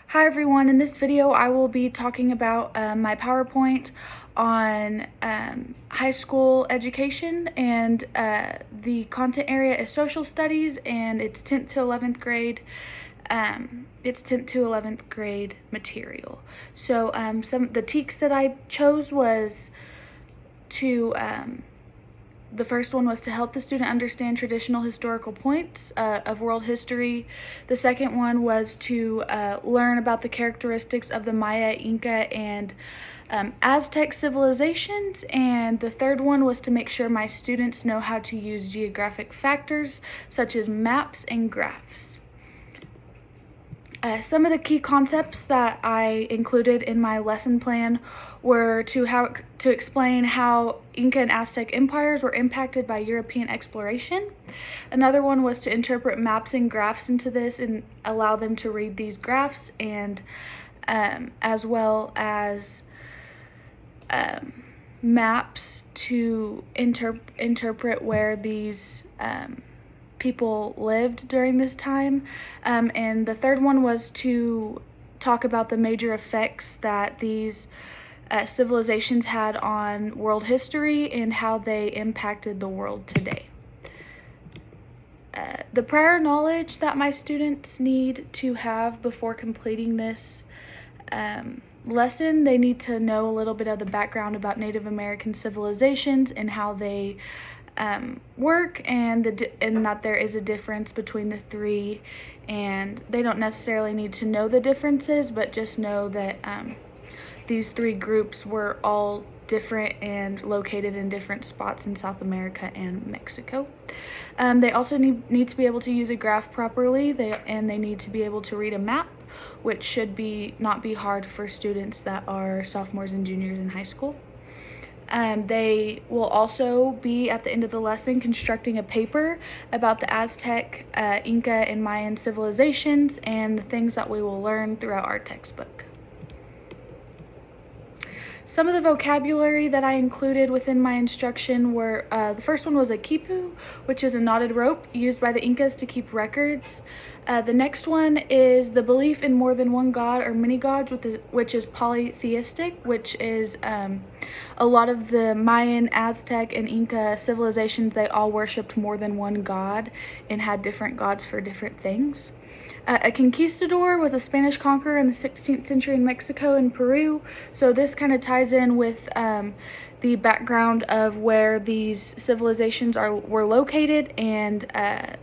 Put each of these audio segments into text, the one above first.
Hi everyone, in this video I will be talking about my PowerPoint on high school education, and the content area is social studies, and it's 10th to 11th grade. It's 10th to 11th grade material. So some the TEKs that I chose was to the first one was to help the student understand traditional historical points of world history. The second one was to learn about the characteristics of the Maya, Inca, and Aztec civilizations. And the third one was to make sure my students know how to use geographic factors such as maps and graphs. Some of the key concepts that I included in my lesson plan were to explain how Inca and Aztec empires were impacted by European exploration. Another one was to interpret maps and graphs into this and allow them to read these graphs, and as well as maps to interpret where these people lived during this time. And the third one was to talk about the major effects that these civilizations had on world history and how they impacted the world today. The prior knowledge that my students need to have before completing this lesson, they need to know a little bit of the background about Native American civilizations and how they work, and that there is a difference between the three, and they don't necessarily need to know the differences, but just know that these three groups were all different and located in different spots in South America and Mexico. They also need to be able to use a graph properly, and they need to be able to read a map, which should not be hard for students that are sophomores and juniors in high school. They will also be, at the end of the lesson, constructing a paper about the Aztec, Inca, and Mayan civilizations and the things that we will learn throughout our textbook. Some of the vocabulary that I included within my instruction were, the first one was a quipu, which is a knotted rope used by the Incas to keep records. The next one is the belief in more than one god or many gods, which is polytheistic, which is a lot of the Mayan, Aztec, and Inca civilizations, they all worshipped more than one god and had different gods for different things. A conquistador was a Spanish conqueror in the 16th century in Mexico and Peru, so this kind of ties in with the background of where these civilizations were located, and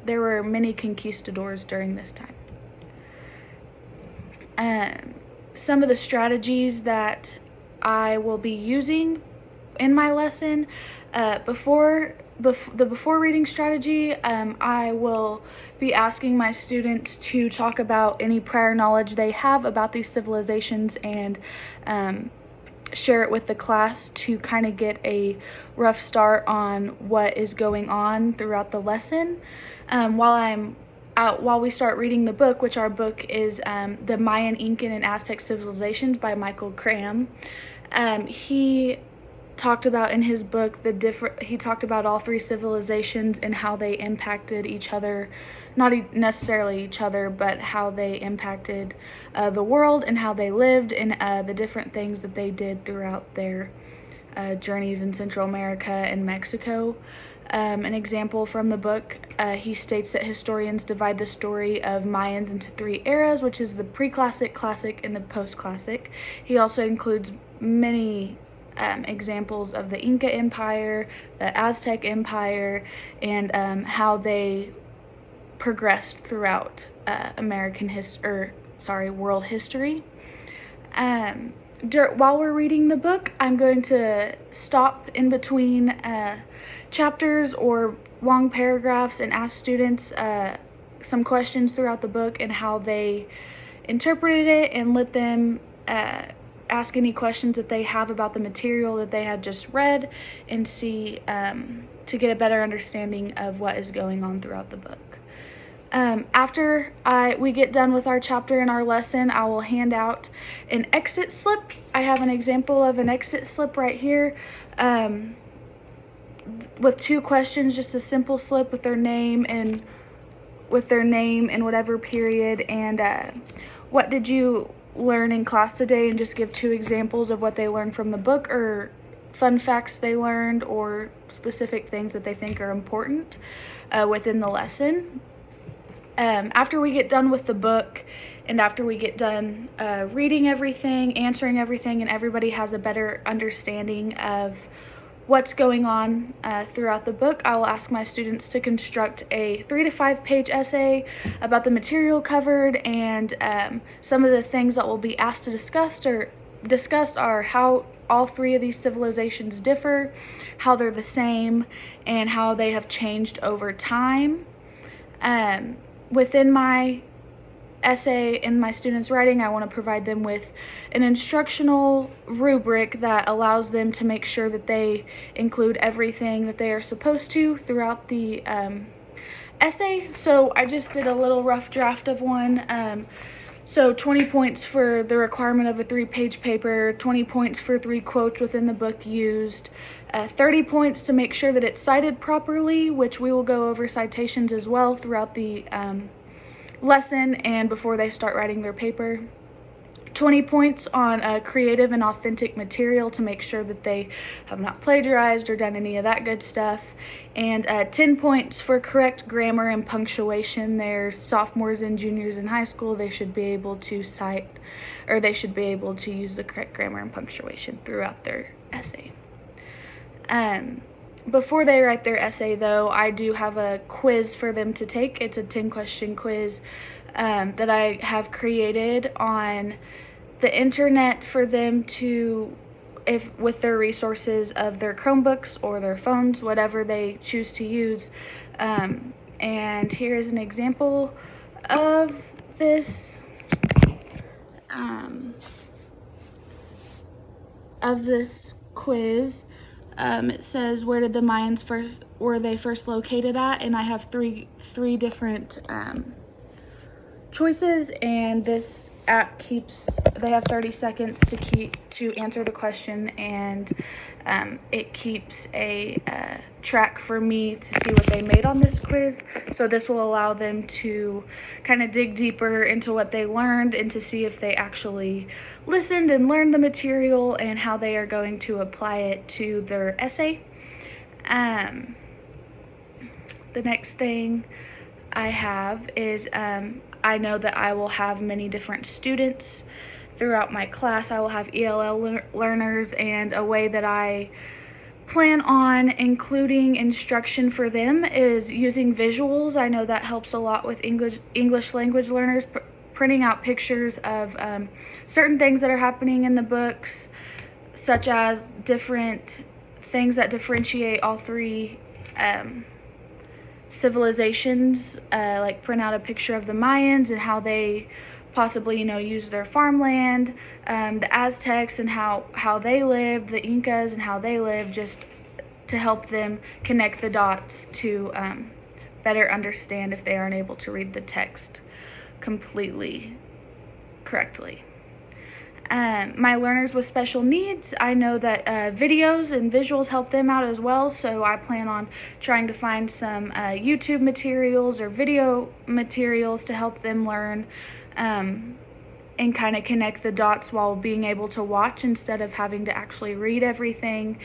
there were many conquistadors during this time. Some of the strategies that I will be using in my lesson, before reading strategy, I will be asking my students to talk about any prior knowledge they have about these civilizations and share it with the class to kind of get a rough start on what is going on throughout the lesson. While we start reading the book, which our book is The Mayan, Incan, and Aztec Civilizations by Michael Cram, he talked about in his book he talked about all three civilizations and how they impacted each other, not necessarily each other, but how they impacted the world and how they lived, and the different things that they did throughout their journeys in Central America and Mexico. An example from the book, he states that historians divide the story of Mayans into three eras, which is the pre-classic, classic, and the post-classic. He also includes many examples of the Inca Empire, the Aztec Empire, and how they progressed throughout world history. While we're reading the book, I'm going to stop in between chapters or long paragraphs and ask students some questions throughout the book and how they interpreted it, and let them ask any questions that they have about the material that they had just read, and see to get a better understanding of what is going on throughout the book. After we get done with our chapter and our lesson, I will hand out an exit slip. I have an example of an exit slip right here with two questions, just a simple slip with their name and whatever period, and what did you learn in class today, and just give 2 examples of what they learned from the book, or fun facts they learned, or specific things that they think are important within the lesson. After we get done with the book, and after we get done reading everything, answering everything, and everybody has a better understanding of what's going on throughout the book, I will ask my students to construct a 3 to 5 page essay about the material covered, and some of the things that will be asked to discussed are how all 3 of these civilizations differ, how they're the same, and how they have changed over time. Within my essay in my students' writing, I want to provide them with an instructional rubric that allows them to make sure that they include everything that they are supposed to throughout the essay. So I just did a little rough draft of one. So 20 points for the requirement of a 3-page paper, 20 points for 3 quotes within the book used, 30 points to make sure that it's cited properly, which we will go over citations as well throughout the lesson and before they start writing their paper. 20 points on creative and authentic material to make sure that they have not plagiarized or done any of that good stuff. And 10 points for correct grammar and punctuation. They're sophomores and juniors in high school. They should be able to cite, or they should be able to use the correct grammar and punctuation throughout their essay. Before they write their essay, though, I do have a quiz for them to take. It's a 10-question quiz that I have created on the internet for them to, if with their resources of their Chromebooks or their phones, whatever they choose to use. And here's an example of this quiz. It says, where did the Mayans were they first located at? And I have three different choices, and this app they have 30 seconds to answer the question, and it keeps a track for me to see what they made on this quiz. So this will allow them to kind of dig deeper into what they learned and to see if they actually listened and learned the material and how they are going to apply it to their essay. The next thing I have is I know that I will have many different students throughout my class. I will have ELL learners, and a way that I plan on including instruction for them is using visuals. I know that helps a lot with English language learners, printing out pictures of certain things that are happening in the books, such as different things that differentiate all 3 civilizations, like print out a picture of the Mayans and how they possibly, use their farmland, the Aztecs and how they lived, the Incas and how they lived, just to help them connect the dots to better understand if they aren't able to read the text completely correctly. My learners with special needs, I know that videos and visuals help them out as well, so I plan on trying to find some YouTube materials or video materials to help them learn and kind of connect the dots while being able to watch instead of having to actually read everything.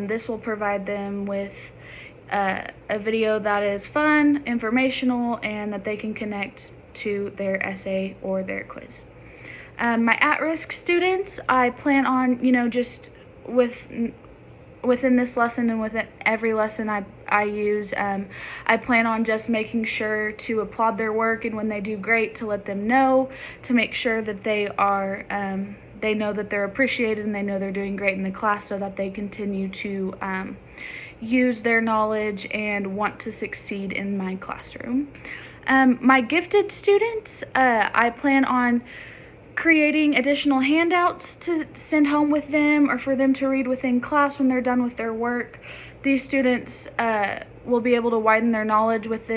This will provide them with a video that is fun, informational, and that they can connect to their essay or their quiz. My at-risk students, I plan on, just within this lesson and within every lesson I use, I plan on just making sure to applaud their work, and when they do great, to let them know, to make sure that they know that they're appreciated and they know they're doing great in the class, so that they continue to use their knowledge and want to succeed in my classroom. My gifted students, I plan on creating additional handouts to send home with them or for them to read within class when they're done with their work. These students will be able to widen their knowledge with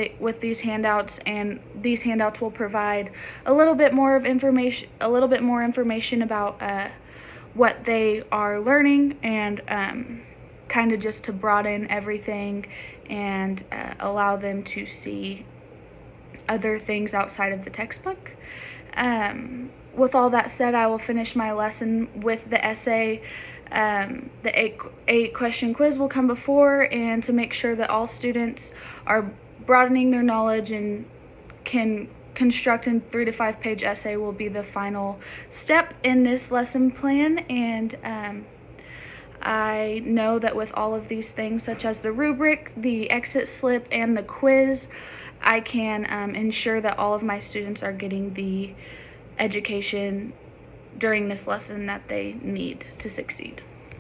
these handouts, and these handouts will provide a little bit more information about what they are learning, and kind of just to broaden everything and allow them to see other things outside of the textbook. With all that said, I will finish my lesson with the essay. The eight question quiz will come before, and to make sure that all students are broadening their knowledge and can construct a 3 to 5 page essay will be the final step in this lesson plan. And I know that with all of these things, such as the rubric, the exit slip, and the quiz, I can ensure that all of my students are getting the education during this lesson that they need to succeed.